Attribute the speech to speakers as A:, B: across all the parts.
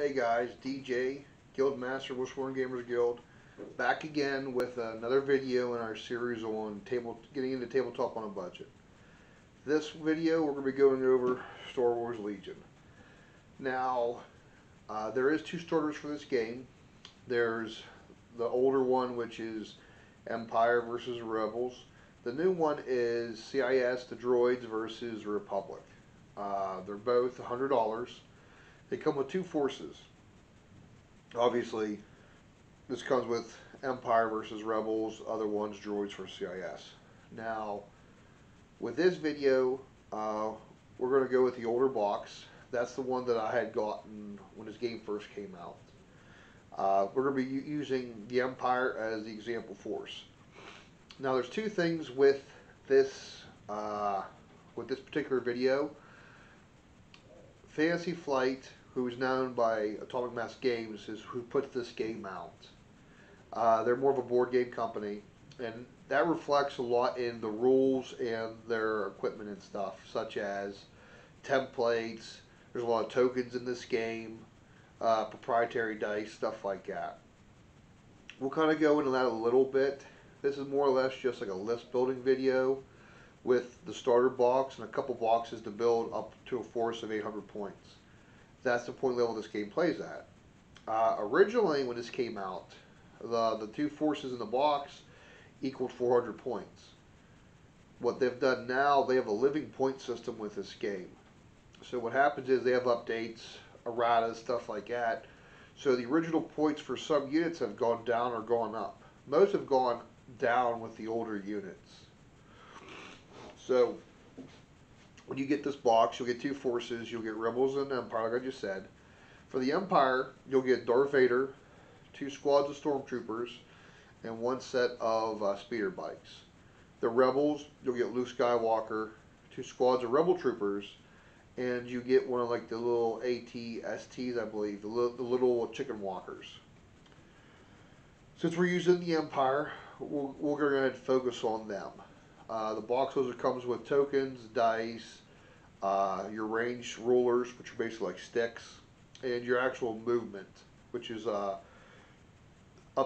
A: Hey guys, DJ, Guild Master, Wishborn Gamers Guild, back again with another video in our series on getting into tabletop on a budget. This video we're going to be going over Star Wars Legion. Now, there is two starters for this game. There's the older one, which is Empire versus Rebels. The new one is CIS, the Droids versus Republic. They're both $100. They come with two forces. Obviously, this comes with Empire versus Rebels, other ones Droids for CIS. Now, with this video, we're going to go with the older box. That's the one that I had gotten when this game first came out. We're going to be using the Empire as the example force. Now, there's two things with this particular video. Fantasy Flight, who is known by Atomic Mass Games, is who puts this game out. They're more of a board game company, and that reflects a lot in the rules and their equipment and stuff, such as templates. There's a lot of tokens in this game, proprietary dice, stuff like that. We'll kind of go into that a little bit. This is more or less just like a list building video with the starter box and a couple boxes to build up to a force of 800 points. That's the point level this game plays at. Originally, when this came out, the two forces in the box equaled 400 points. What they've done now, they have a living point system with this game. So what happens is they have updates, erratas, stuff like that. So the original points for some units have gone down or gone up. Most have gone down with the older units. So when you get this box, you'll get two forces. You'll get Rebels and Empire, like I just said. For the Empire, you'll get Darth Vader, two squads of Stormtroopers, and one set of speeder bikes. The Rebels, you'll get Luke Skywalker, two squads of Rebel Troopers, and you get one of like the little AT-STs, I believe, the little chicken walkers. Since we're using the Empire, we'll go ahead and focus on them. The box also comes with tokens, dice, your range rulers, which are basically like sticks, and your actual movement, which is up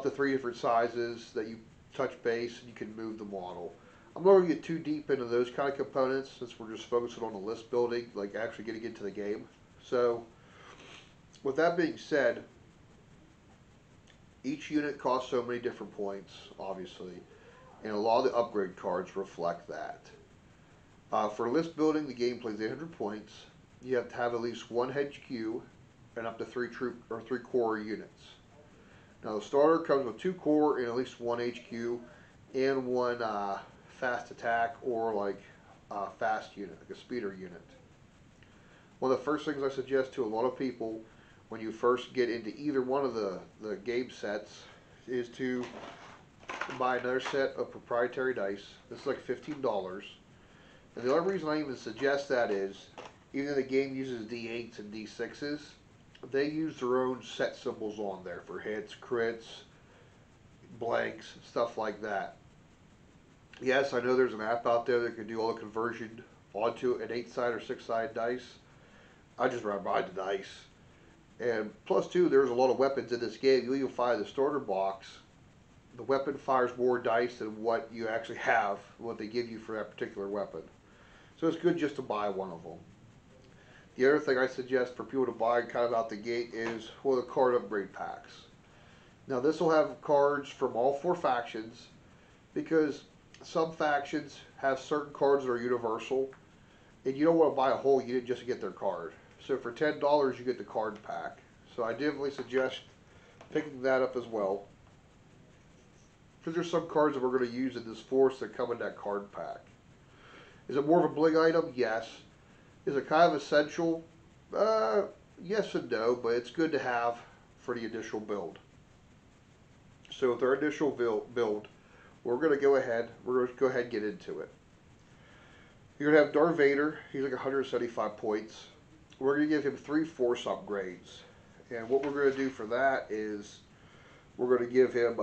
A: to 3 different sizes that you touch base and you can move the model. I'm not going to get too deep into those kind of components since we're just focusing on the list building, like actually getting into the game. So, with that being said, each unit costs so many different points, obviously, and a lot of the upgrade cards reflect that. For list building, the game plays 800 points. You have to have at least one HQ and up to 3 core units. Now the starter comes with 2 core and at least 1 HQ and 1 fast attack or like fast unit, like a speeder unit. One of the first things I suggest to a lot of people when you first get into either one of the game sets is to buy another set of proprietary dice. This is like $15. And the only reason I even suggest that is, even though the game uses D8s and D6s, they use their own set symbols on there for hits, crits, blanks, stuff like that. Yes, I know there's an app out there that can do all the conversion onto an 8-side or 6-side dice. I just rather buy the dice. And plus, too, there's a lot of weapons in this game. You'll find the starter box. The weapon fires more dice than what you actually have, what they give you for that particular weapon. So it's good just to buy one of them. The other thing I suggest for people to buy kind of out the gate is the card upgrade packs. Now this will have cards from all 4 factions because some factions have certain cards that are universal and you don't want to buy a whole unit just to get their card. So for $10 you get the card pack. So I definitely suggest picking that up as well. Because there's some cards that we're going to use in this force that come in that card pack. Is it more of a bling item? Yes. Is it kind of essential? Yes and no, but it's good to have for the initial build. So with our initial build, we're going to go ahead and get into it. You're going to have Darth Vader. He's like 175 points. We're going to give him 3 force upgrades. And what we're going to do for that is we're going to give him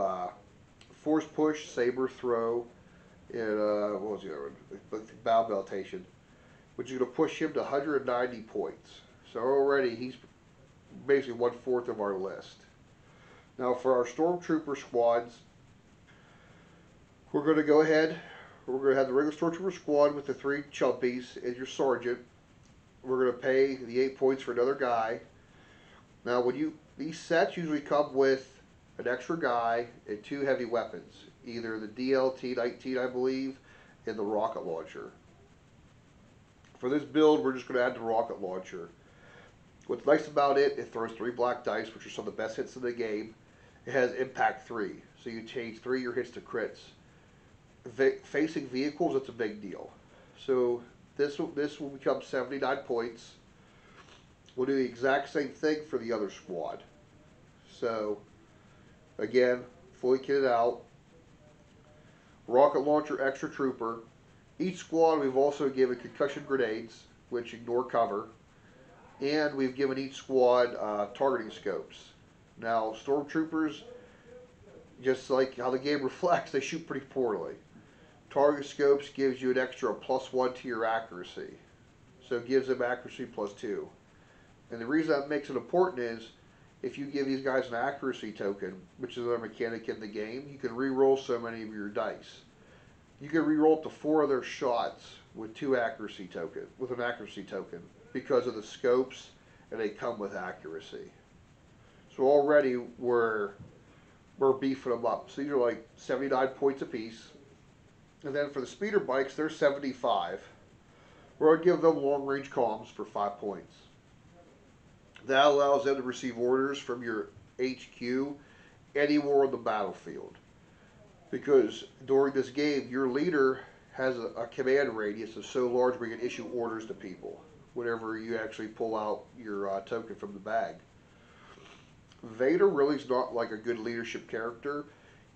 A: Force Push, Saber Throw, and what was the other one? Bow Beltation, which is going to push him to 190 points. So already he's basically 1/4 of our list. Now for our Stormtrooper squads, we're going to go ahead. We're going to have the regular Stormtrooper squad with the 3 chumpies as your sergeant. We're going to pay the 8 points for another guy. Now these sets usually come with an extra guy and 2 heavy weapons, either the DLT-19 I believe and the rocket launcher. For this build, we're just going to add the rocket launcher. What's nice about it, it throws 3 black dice, which are some of the best hits in the game. It has impact 3, so you change 3 of your hits to crits. Facing vehicles, it's a big deal. So this will become 79 points. We'll do the exact same thing for the other squad. So again, fully kitted out. Rocket launcher, extra trooper. Each squad we've also given concussion grenades, which ignore cover. And we've given each squad targeting scopes. Now, stormtroopers, just like how the game reflects, they shoot pretty poorly. Target scopes gives you an extra +1 to your accuracy. So it gives them accuracy +2. And the reason that makes it important is, if you give these guys an accuracy token, which is another mechanic in the game, you can re-roll so many of your dice. You can re-roll up to 4 of their shots with an accuracy token, because of the scopes, and they come with accuracy. So already we're beefing them up. So these are like 79 points apiece. And then for the speeder bikes, they're 75. We're going to give them long range comms for 5 points. That allows them to receive orders from your HQ anywhere on the battlefield. Because during this game, your leader has a command radius that's so large we can issue orders to people whenever you actually pull out your token from the bag. Vader really is not like a good leadership character.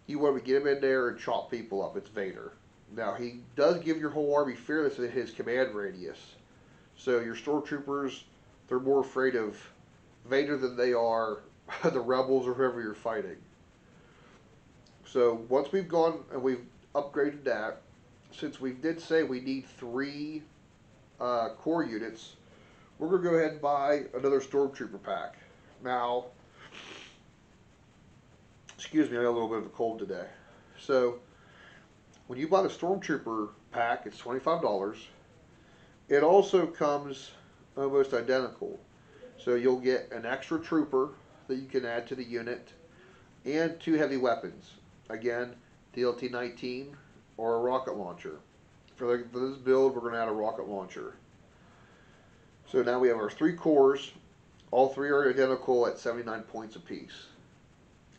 A: You want to get him in there and chop people up. It's Vader. Now, he does give your whole army fearless in his command radius. So your stormtroopers, they're more afraid of Vader than they are the rebels or whoever you're fighting. So once we've gone and we've upgraded that, since we did say we need 3 core units, we're going to go ahead and buy another Stormtrooper pack. Now, excuse me, I got a little bit of a cold today. So, when you buy the Stormtrooper pack, it's $25. It also comes almost identical. So you'll get an extra trooper that you can add to the unit, and 2 heavy weapons. Again, DLT-19 or a rocket launcher. For this build, we're going to add a rocket launcher. So now we have our 3 cores. All 3 are identical at 79 points apiece.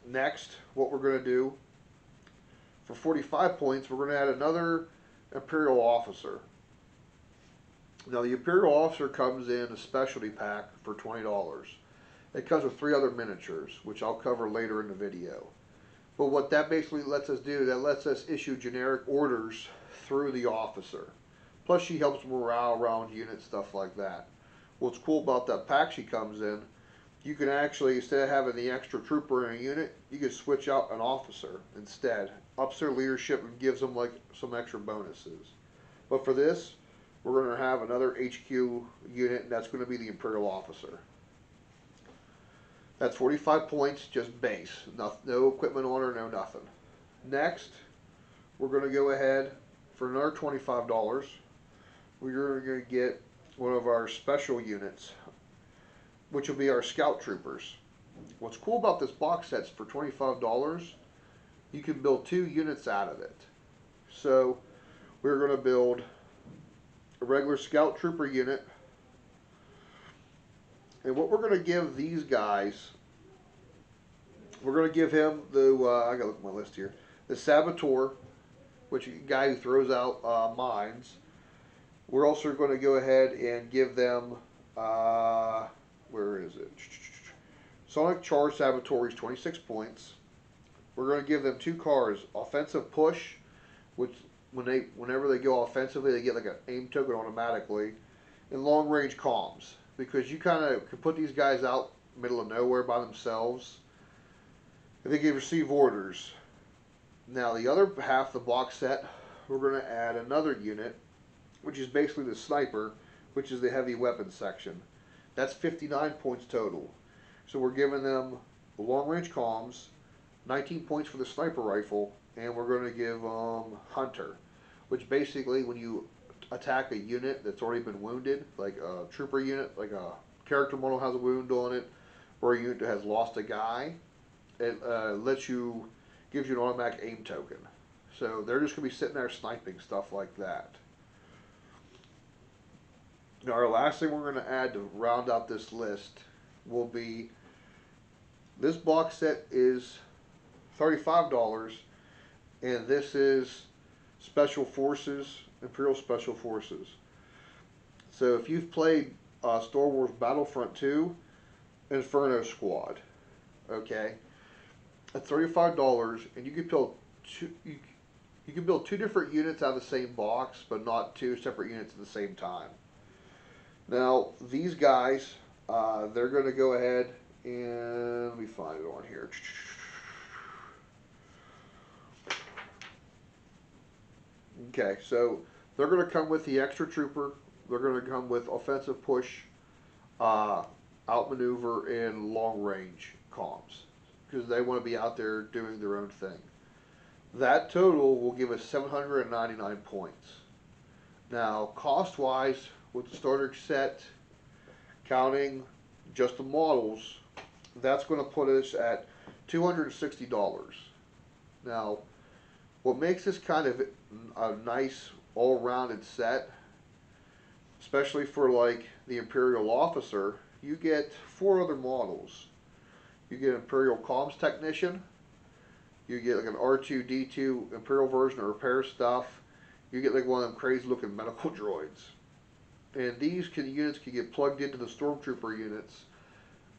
A: Next, what we're going to do, for 45 points, we're going to add another Imperial Officer. Now the Imperial Officer comes in a specialty pack for $20. It comes with 3 other miniatures, which I'll cover later in the video. But what that basically lets us do, that lets us issue generic orders through the officer. Plus she helps morale around units, stuff like that. What's cool about that pack she comes in, you can actually, instead of having the extra trooper in a unit, you can switch out an officer instead. Ups their leadership and gives them like some extra bonuses. But for this, we're going to have another HQ unit, and that's going to be the Imperial Officer. That's 45 points, just base. No equipment on her, no nothing. Next, we're going to go ahead for another $25. We're going to get one of our special units, which will be our Scout Troopers. What's cool about this box set's for $25, you can build 2 units out of it. So we're going to build a regular Scout Trooper unit. And what we're going to give these guys, we're going to give him the, I got to look at my list here, the Saboteur, which is a guy who throws out mines. We're also going to go ahead and give them, where is it? Sonic Charge Saboteur is 26 points. We're going to give them 2 cars, Offensive Push, which whenever they go offensively, they get like an aim token automatically, and Long Range Comms, because you kind of can put these guys out middle of nowhere by themselves, and they can receive orders. Now the other half of the box set, we're going to add another unit, which is basically the Sniper, which is the heavy weapons section. That's 59 points total. So we're giving them the long range comms, 19 points for the sniper rifle, and we're going to give them Hunter, which basically when you attack a unit that's already been wounded, like a trooper unit, like a character model has a wound on it, or a unit that has lost a guy, it gives you an automatic aim token. So they're just going to be sitting there sniping stuff like that. Now our last thing we're going to add to round out this list will be this box set is $35, and this is Special Forces, Imperial Special Forces. So if you've played Star Wars Battlefront 2, Inferno Squad, okay, at $35, and you can build you can build two different units out of the same box, but not two separate units at the same time. Now these guys, they're going to go ahead and let me find it on here. Okay, so they're going to come with the extra trooper. They're going to come with offensive push, outmaneuver, and long range comms because they want to be out there doing their own thing. That total will give us 799 points. Now, cost wise, with the starter set, counting just the models, that's going to put us at $260. Now, what makes this kind of a nice all-rounded set, especially for like the Imperial Officer, you get 4 other models. You get Imperial Comms Technician, you get like an R2-D2 Imperial version of repair stuff, you get like one of them crazy looking medical droids. And these units can get plugged into the Stormtrooper units,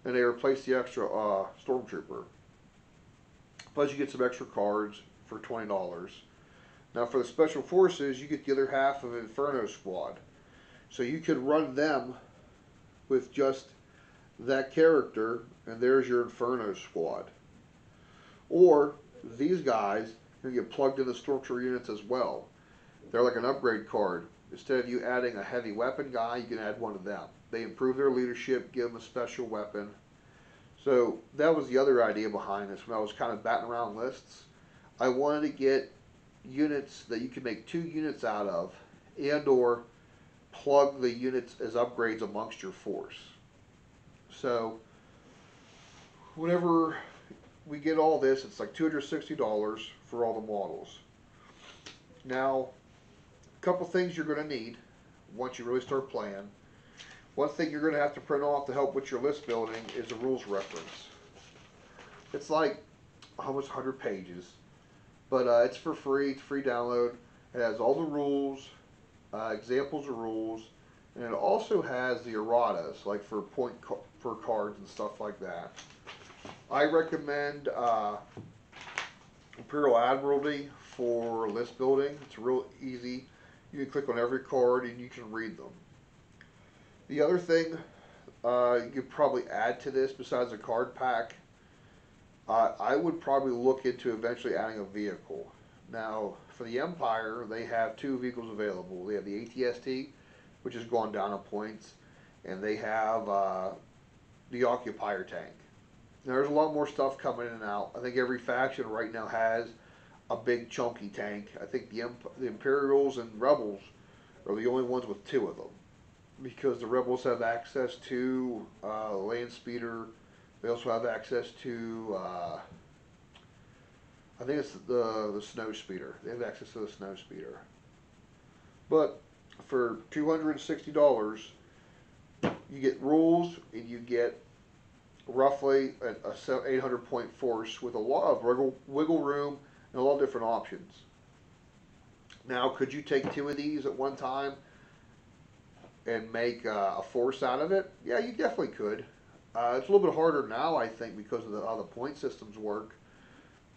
A: and they replace the extra Stormtrooper. Plus you get some extra cards for $20. Now for the Special Forces, you get the other half of Inferno Squad. So you could run them with just that character, and there's your Inferno Squad. Or these guys can get plugged into Stormtrooper units as well. They're like an upgrade card. Instead of you adding a heavy weapon guy, you can add one of them. They improve their leadership, give them a special weapon. So that was the other idea behind this when I was kind of batting around lists. I wanted to get units that you can make 2 units out of, and or plug the units as upgrades amongst your force. So whenever we get all this, it's like $260 for all the models. Now, a couple things you're going to need once you really start playing. One thing you're going to have to print off to help with your list building is a rules reference. It's like almost 100 pages, but it's for free. It's free download. It has all the rules, examples of rules, and it also has the erratas, like for for cards and stuff like that. I recommend Imperial Admiralty for list building. It's real easy. You can click on every card and you can read them. The other thing you could probably add to this besides a card pack, I would probably look into eventually adding a vehicle. Now, for the Empire, they have 2 vehicles available. They have the ATST, which has gone down in points, and they have the Occupier tank. Now, there's a lot more stuff coming in and out. I think every faction right now has a big chunky tank. I think the Imperials and Rebels are the only ones with 2 of them, because the Rebels have access to land speeder. They also have access to I think it's the snow speeder. They have access to the snow speeder. But for $260, you get rules and you get roughly a 800 point force with a lot of wiggle room and a lot of different options. Now, could you take 2 of these at one time and make a force out of it? Yeah, you definitely could. It's a little bit harder now, I think, because of how the point systems work.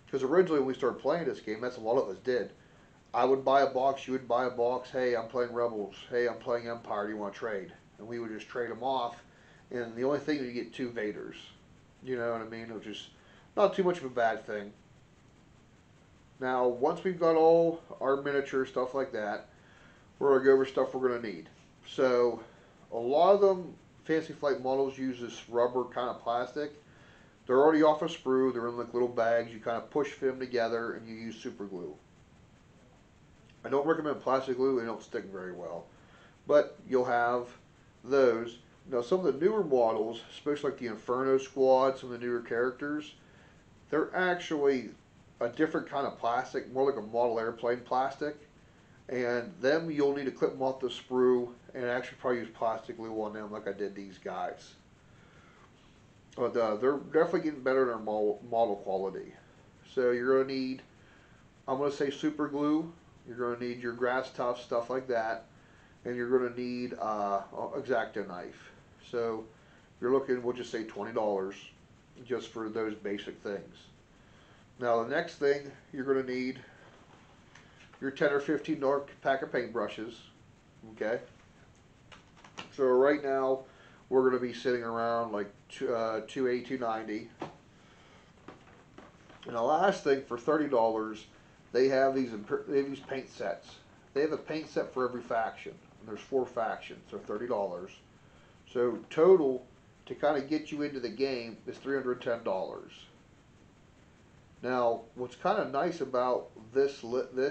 A: Because originally when we started playing this game, that's a lot of us did. I would buy a box, you would buy a box. Hey, I'm playing Rebels. Hey, I'm playing Empire. Do you want to trade? And we would just trade them off. And the only thing is you get 2 Vaders. You know what I mean? Which is not too much of a bad thing. Now, once we've got all our miniature stuff like that, we're going to go over stuff we're going to need. So, a lot of them Fantasy Flight models use this rubber kind of plastic. They're already off a sprue. They're in like little bags. You kind of push them together and you use super glue. I don't recommend plastic glue. They don't stick very well. But you'll have those. Now some of the newer models, especially like the Inferno Squad, some of the newer characters, they're actually a different kind of plastic, more like a model airplane plastic. And them you'll need to clip them off the sprue and actually probably use plastic glue on them like I did these guys. But they're definitely getting better in their model quality. So you're going to need, I'm going to say super glue. You're going to need your grass tough, stuff like that. And you're going to need X-Acto knife. So you're looking, we'll just say $20 just for those basic things. Now the next thing you're going to need your 10 or $15 pack of paintbrushes. Okay. So right now we're going to be sitting around like 280, 290. And the last thing for $30, they have these paint sets. They have a paint set for every faction. And there's 4 factions, so $30. So total to kind of get you into the game is $310. Now, what's kind of nice about this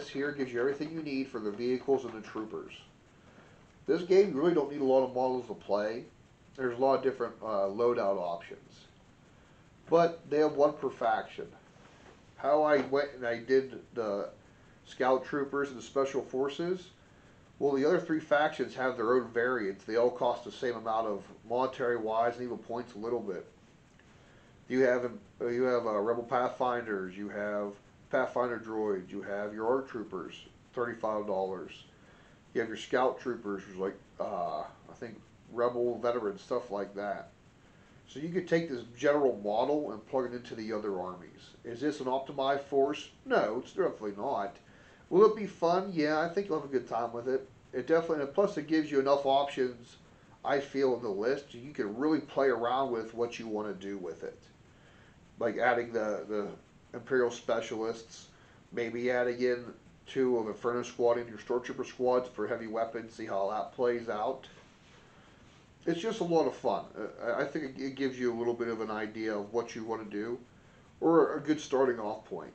A: here gives you everything you need for the vehicles and the troopers. This game you really don't need a lot of models to play. There's a lot of different loadout options, but they have one per faction. How I went and I did the scout troopers and the special forces. Well, the other 3 factions have their own variants. They all cost the same amount of monetary wise and even points a little bit. You have Rebel Pathfinders, you have Pathfinder droids, you have your ARC troopers, $35. You have your scout troopers, which is like I think Rebel veterans, stuff like that. So you could take this general model and plug it into the other armies. Is this an optimized force? No, it's definitely not. Will it be fun? Yeah, I think you'll have a good time with it. It definitely, and plus it gives you enough options, I feel, in the list. You can really play around with what you want to do with it. Like adding the Imperial Specialists, maybe adding in 2 of Inferno Squad in your Stormtrooper squads for heavy weapons, see how that plays out. It's just a lot of fun. I think it gives you a little bit of an idea of what you want to do, or a good starting off point.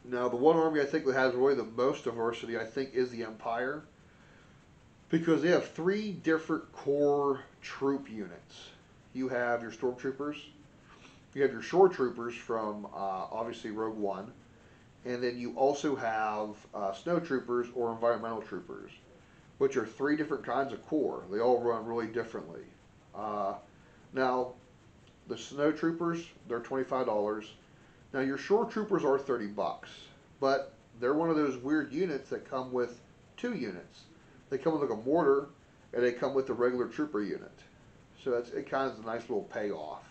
A: Now, the one army I think that has really the most diversity, I think, is the Empire, because they have 3 different core troop units. You have your Stormtroopers, you have your Shore Troopers from obviously Rogue One, and then you also have Snow Troopers or Environmental Troopers, which are 3 different kinds of corps. They all run really differently. Now, the Snow Troopers, they're $25. Now, your Shore Troopers are $30, but they're one of those weird units that come with 2 units. They come with like a mortar, and they come with the regular trooper unit. So it kind of is a nice little payoff.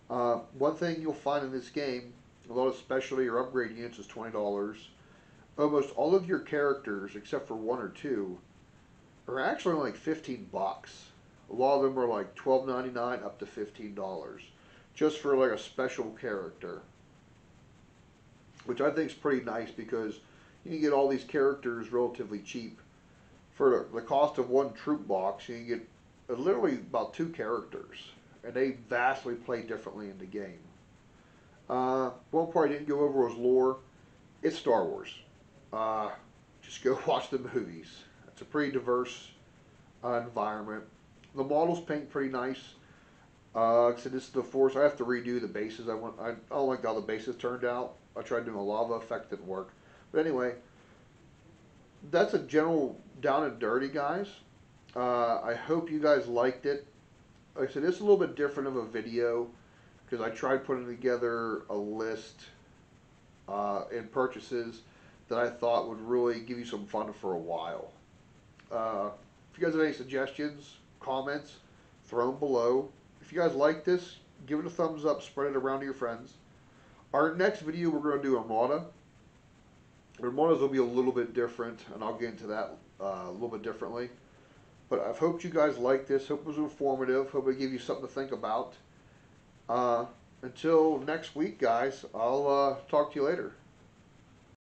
A: One thing you'll find in this game, a lot of specialty or upgrade units is $20. Almost all of your characters, except for 1 or 2, are actually like $15. A lot of them are like $12.99 up to $15, just for like a special character, which I think is pretty nice because you can get all these characters relatively cheap. For the cost of 1 troop box, you can get literally about 2 characters, and they vastly play differently in the game. One part I didn't go over was lore. It's Star Wars. Just go watch the movies. It's a pretty diverse environment. The models paint pretty nice. So this is the Force. I have to redo the bases. I don't like how the bases turned out. I tried doing a lava effect, didn't work. But anyway, that's a general down and dirty, guys. I hope you guys liked it. Like I said, it's a little bit different of a video because I tried putting together a list in purchases that I thought would really give you some fun for a while. If you guys have any suggestions, comments, throw them below. If you guys like this, give it a thumbs up, spread it around to your friends. Our next video, we're going to do Armada. Armadas will be a little bit different, and I'll get into that a little bit differently. But I've hoped you guys liked this. Hope it was informative. Hope it gave you something to think about. Until next week, guys, I'll talk to you later.